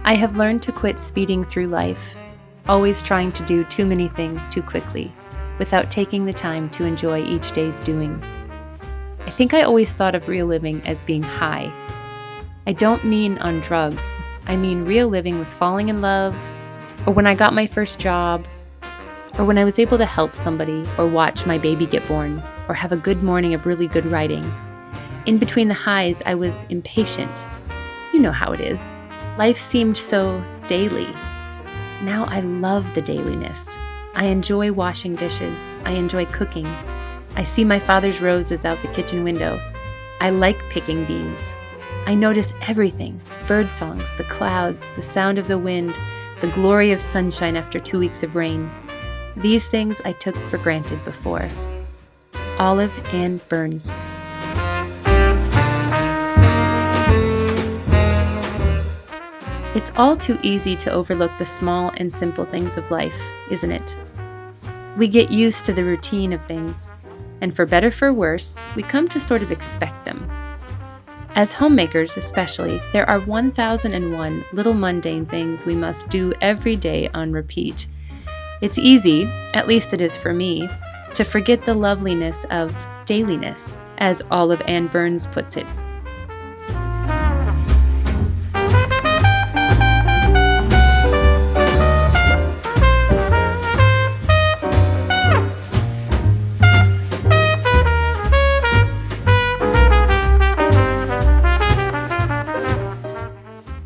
I have learned to quit speeding through life, always trying to do too many things too quickly, without taking the time to enjoy each day's doings. I think I always thought of real living as being high. I don't mean on drugs. I mean real living was falling in love, or when I got my first job, or when I was able to help somebody, or watch my baby get born, or have a good morning of really good writing. In between the highs, I was impatient. You know how it is. Life seemed so daily. Now I love the dailiness. I enjoy washing dishes. I enjoy cooking. I see my father's roses out the kitchen window. I like picking beans. I notice everything: bird songs, the clouds, the sound of the wind, the glory of sunshine after 2 weeks of rain. These things I took for granted before. Olive Ann Burns. It's all too easy to overlook the small and simple things of life, isn't it? We get used to the routine of things, and for better for worse, we come to sort of expect them. As homemakers especially, there are 1001 little mundane things we must do every day on repeat. It's easy, at least it is for me, to forget the loveliness of dailiness, as Olive Ann Burns puts it.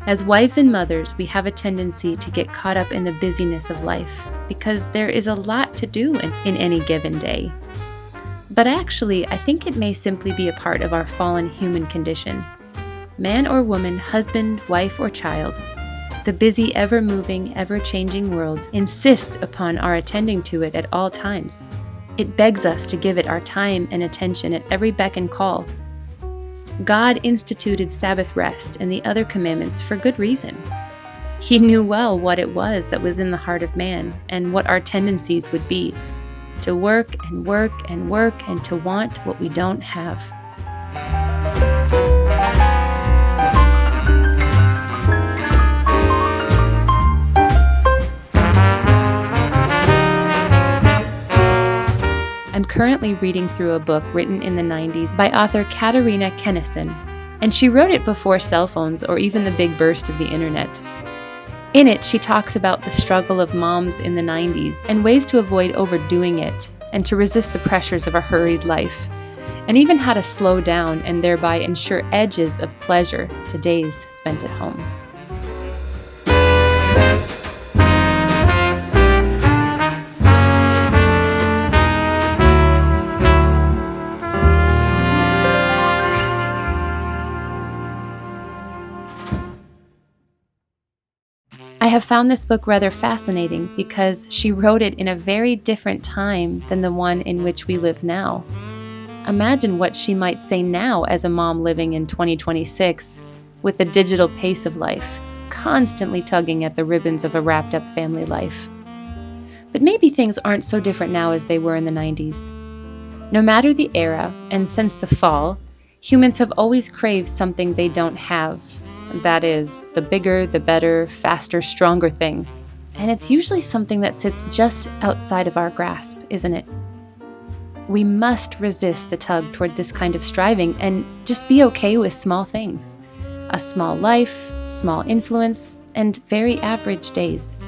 As wives and mothers, we have a tendency to get caught up in the busyness of life because there is a lot to do in any given day. But actually, I think it may simply be a part of our fallen human condition. Man or woman, husband, wife, or child, the busy, ever-moving, ever-changing world insists upon our attending to it at all times. It begs us to give it our time and attention at every beck and call. God instituted Sabbath rest and the other commandments for good reason. He knew well what it was that was in the heart of man and what our tendencies would be: to work and work and work and to want what we don't have. I'm currently reading through a book written in the 90s by author Katarina Kennison, and she wrote it before cell phones or even the big burst of the internet. In it, she talks about the struggle of moms in the 90s and ways to avoid overdoing it and to resist the pressures of a hurried life, and even how to slow down and thereby ensure edges of pleasure to days spent at home. I have found this book rather fascinating because she wrote it in a very different time than the one in which we live now. Imagine what she might say now as a mom living in 2026 with the digital pace of life, constantly tugging at the ribbons of a wrapped-up family life. But maybe things aren't so different now as they were in the 90s. No matter the era, and since the fall, humans have always craved something they don't have. That is, the bigger, the better, faster, stronger thing. And it's usually something that sits just outside of our grasp, isn't it? We must resist the tug toward this kind of striving and just be okay with small things. A small life, small influence, and very average days.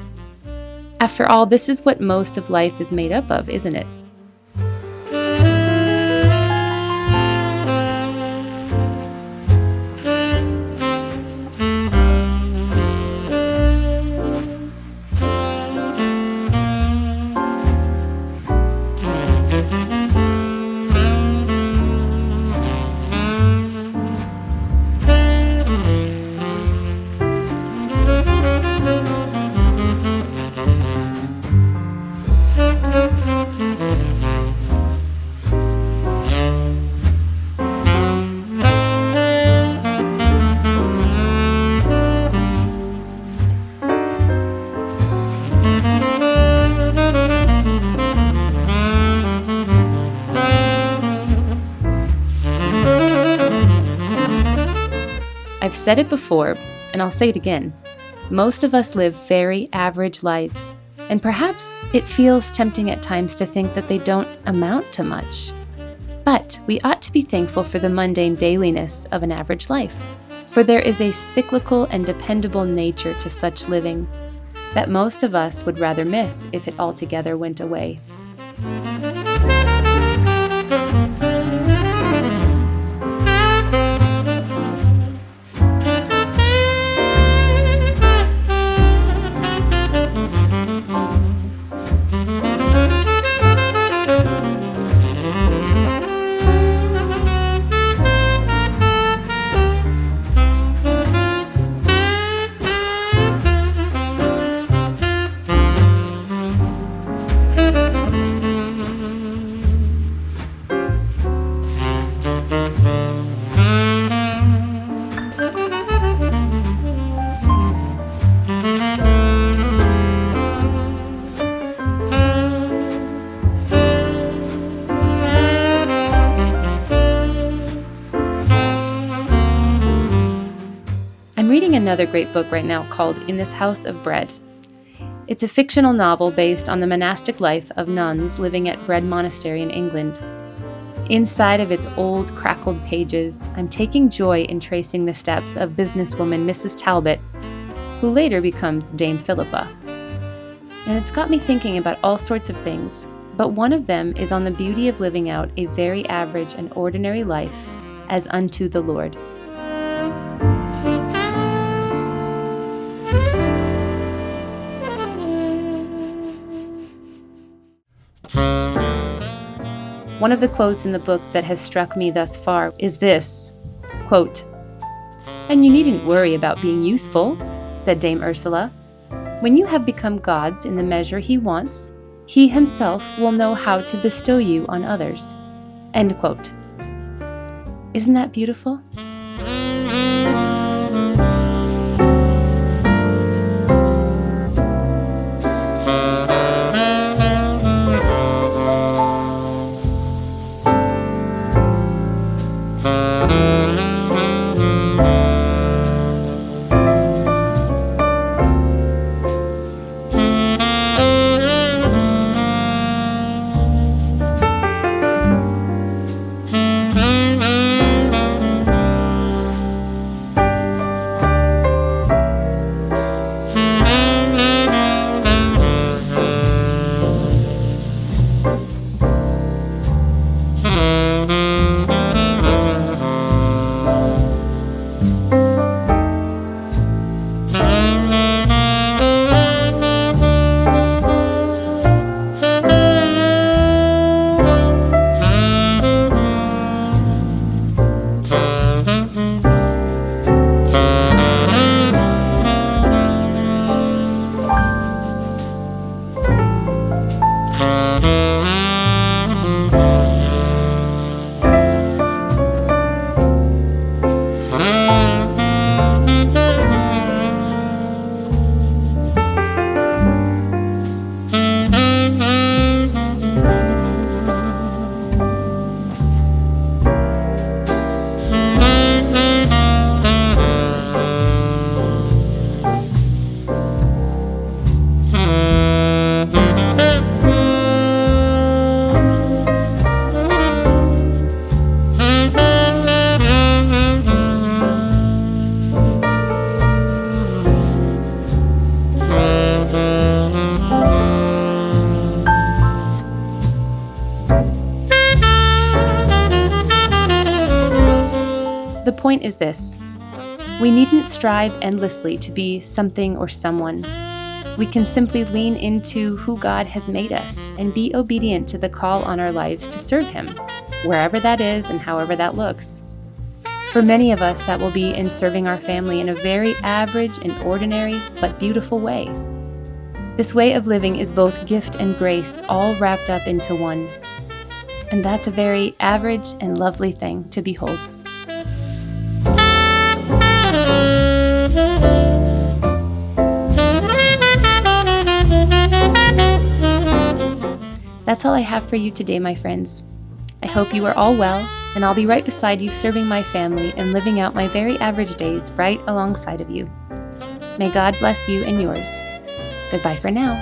After all, this is what most of life is made up of, isn't it? I've said it before, and I'll say it again. Most of us live very average lives, and perhaps it feels tempting at times to think that they don't amount to much. But we ought to be thankful for the mundane dailiness of an average life, for there is a cyclical and dependable nature to such living that most of us would rather miss if it altogether went away. I'm reading another great book right now called In This House of Bread. It's a fictional novel based on the monastic life of nuns living at Bread Monastery in England. Inside of its old, crackled pages, I'm taking joy in tracing the steps of businesswoman Mrs. Talbot, who later becomes Dame Philippa. And it's got me thinking about all sorts of things, but one of them is on the beauty of living out a very average and ordinary life as unto the Lord. One of the quotes in the book that has struck me thus far is this, quote, "And you needn't worry about being useful," said Dame Ursula. "When you have become God's in the measure He wants, He Himself will know how to bestow you on others." End quote. Isn't that beautiful? The point is this: we needn't strive endlessly to be something or someone. We can simply lean into who God has made us and be obedient to the call on our lives to serve Him, wherever that is and however that looks. For many of us, that will be in serving our family in a very average and ordinary but beautiful way. This way of living is both gift and grace, all wrapped up into one. And that's a very average and lovely thing to behold. That's all I have for you today, my friends. I hope you are all well, and I'll be right beside you serving my family and living out my very average days right alongside of you. May God bless you and yours. Goodbye for now.